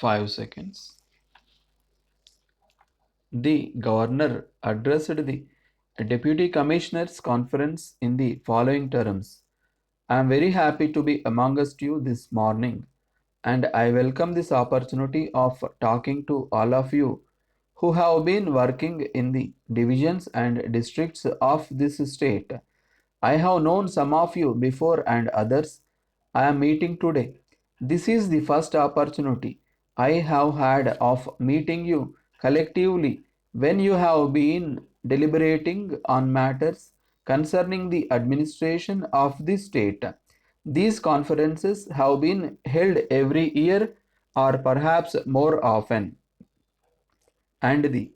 5 seconds. The governor addressed the deputy commissioners conference in the following terms. I am very happy to be amongst you this morning, and I welcome this opportunity of talking to all of you who have been working in the divisions and districts of this state. I have known some of you before and others I am meeting today. This is the first opportunity I have had of meeting you collectively when you have been deliberating on matters concerning the administration of the state. These conferences have been held every year or perhaps more often, and the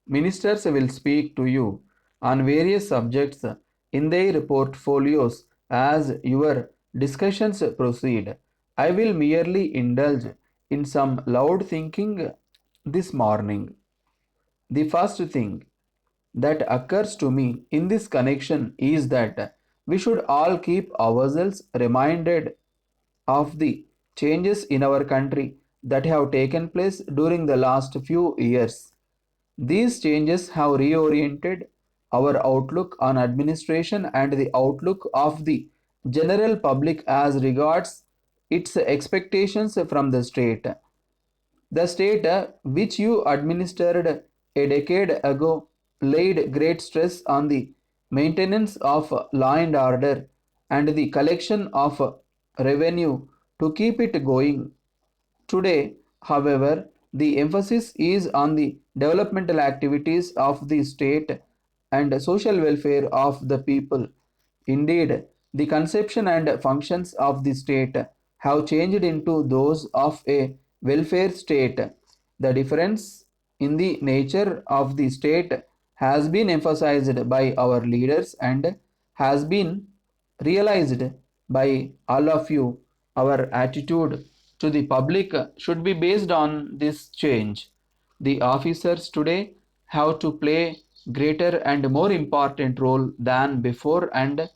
ministers will speak to you on various subjects in their portfolios as your discussions proceed. I will merely indulge in some loud thinking this morning. The first thing that occurs to me in this connection is that we should all keep ourselves reminded of the changes in our country that have taken place during the last few years. These changes have reoriented our outlook on administration and the outlook of the general public as regards its expectations from the state. The state which you administered a decade ago laid great stress on the maintenance of law and order and the collection of revenue to keep it going. Today, however, the emphasis is on the developmental activities of the state and social welfare of the people. Indeed, the conception and functions of the state have changed into those of a welfare state. The difference in the nature of the state has been emphasized by our leaders and has been realized by all of you. Our attitude to the public should be based on this change. The officers today have to play greater and more important role than before, and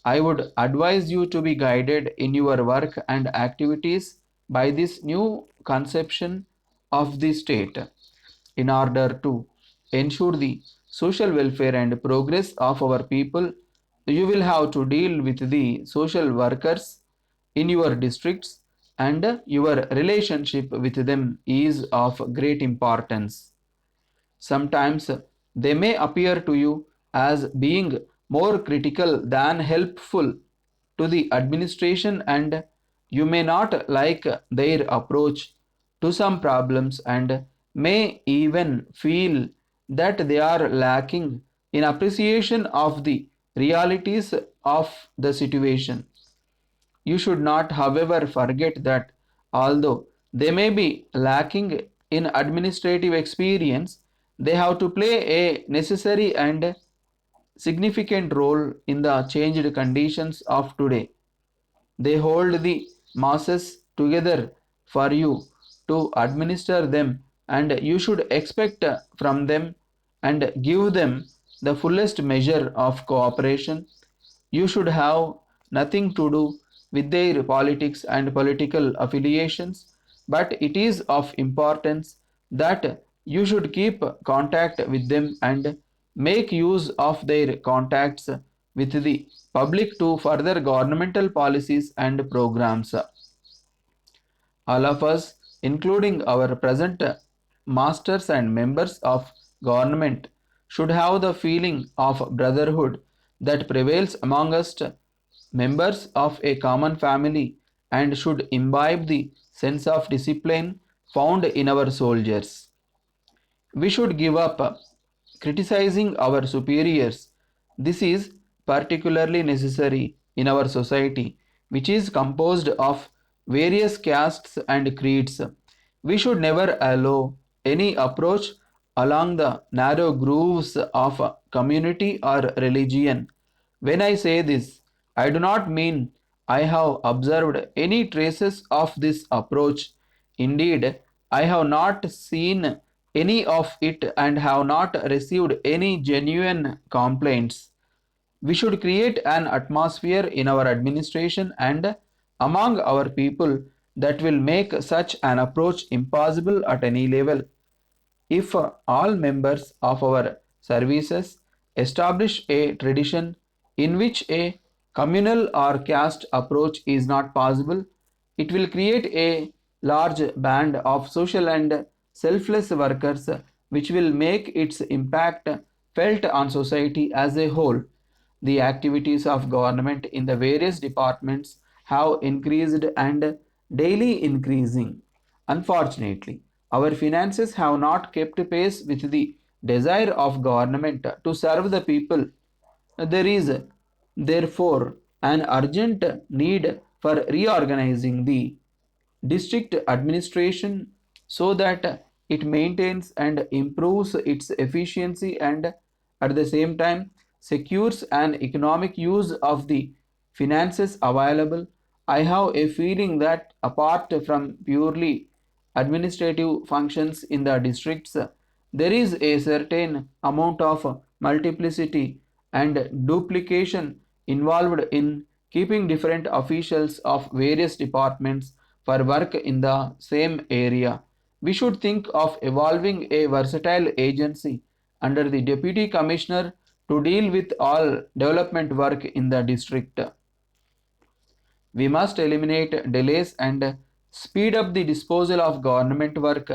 I would advise you to be guided in your work and activities by this new conception of the state. In order to ensure the social welfare and progress of our people, you will have to deal with the social workers in your districts, and your relationship with them is of great importance. Sometimes they may appear to you as being more critical than helpful to the administration, and you may not like their approach to some problems and may even feel that they are lacking in appreciation of the realities of the situation. You should not, however, forget that although they may be lacking in administrative experience, they have to play a necessary and significant role in the changed conditions of today. They hold the masses together for you to administer them, and you should expect from them and give them the fullest measure of cooperation. You should have nothing to do with their politics and political affiliations, but it is of importance that you should keep contact with them and make use of their contacts with the public to further governmental policies and programs. All of us, including our present masters and members of government, should have the feeling of brotherhood that prevails among us members of a common family, and should imbibe the sense of discipline found in our soldiers. We should give up criticizing our superiors. This is particularly necessary in our society, which is composed of various castes and creeds. We should never allow any approach along the narrow grooves of community or religion. When I say this, I do not mean I have observed any traces of this approach. Indeed, I have not seen any of it and have not received any genuine complaints. We should create an atmosphere in our administration and among our people that will make such an approach impossible at any level. If all members of our services establish a tradition in which a communal or caste approach is not possible, it will create a large band of social and selfless workers which will make its impact felt on society as a whole. The activities of government in the various departments have increased and daily increasing. Unfortunately, our finances have not kept pace with the desire of government to serve the people. There is therefore an urgent need for reorganizing the district administration so that it maintains and improves its efficiency and at the same time secures an economic use of the finances available. I have a feeling that apart from purely administrative functions in the districts, there is a certain amount of multiplicity and duplication involved in keeping different officials of various departments for work in the same area. We should think of evolving a versatile agency under the Deputy Commissioner to deal with all development work in the district. We must eliminate delays and speed up the disposal of government work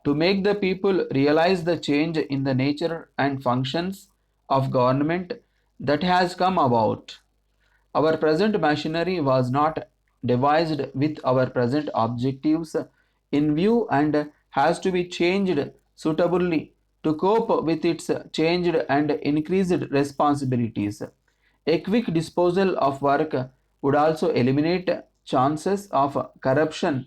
to make the people realize the change in the nature and functions of government that has come about. Our present machinery was not devised with our present objectives in view and has to be changed suitably to cope with its changed and increased responsibilities. A quick disposal of work would also eliminate chances of corruption.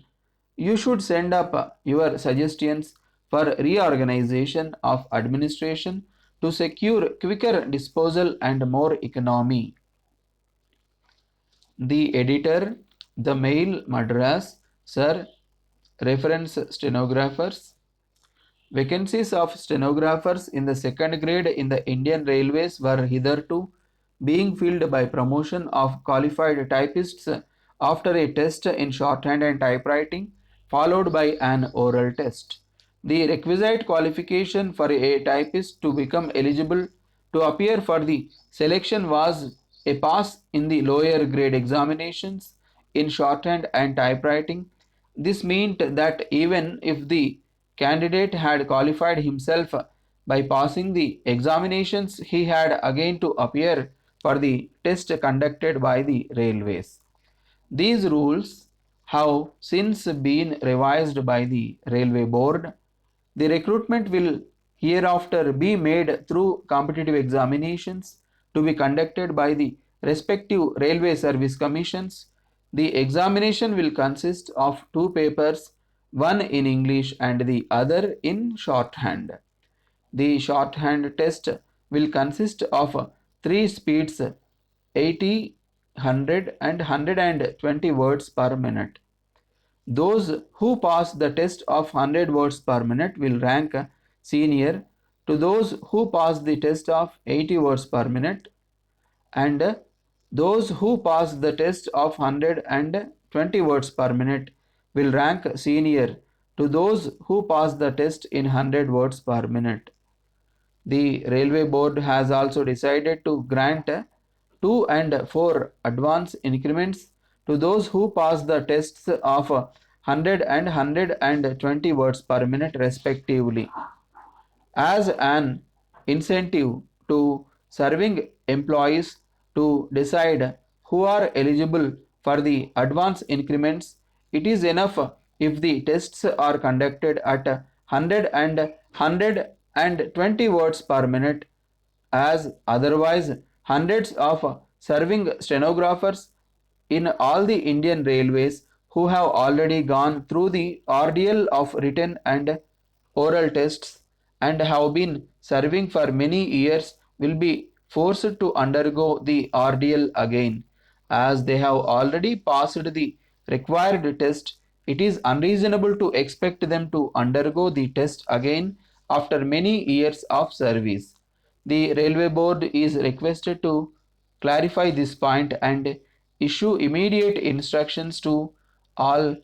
You should send up your suggestions for reorganization of administration to secure quicker disposal and more economy. The editor, The Mail, Madras, Sir, reference stenographers. Vacancies of stenographers in the second grade in the Indian Railways were hitherto being filled by promotion of qualified typists after a test in shorthand and typewriting, followed by an oral test. The requisite qualification for a typist to become eligible to appear for the selection was a pass in the lower grade examinations in shorthand and typewriting. This meant that even if the candidate had qualified himself by passing the examinations, he had again to appear for the test conducted by the railways. These rules have since been revised by the Railway Board. The recruitment will hereafter be made through competitive examinations to be conducted by the respective railway service commissions. The examination will consist of two papers, one in English and the other in shorthand. The shorthand test will consist of three speeds, 80, 100 and 120 words per minute. Those who pass the test of 100 words per minute will rank senior to those who pass the test of 80 words per minute, and those who pass the test of 120 words per minute will rank senior to those who pass the test in 100 words per minute. The Railway Board has also decided to grant 2 and 4 advance increments to those who pass the tests of 100 and 120 words per minute respectively. As an incentive to serving employees to decide who are eligible for the advance increments, it is enough if the tests are conducted at 100 and 120 words per minute, as otherwise hundreds of serving stenographers in all the Indian railways who have already gone through the ordeal of written and oral tests and have been serving for many years will be forced to undergo the ordeal again. As they have already passed the required test, it is unreasonable to expect them to undergo the test again after many years of service. The Railway Board is requested to clarify this point and issue immediate instructions to all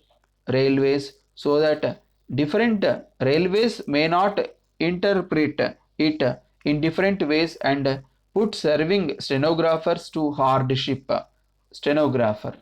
railways so that different railways may not interpret it in different ways and put serving stenographers to hardship. Stenographer.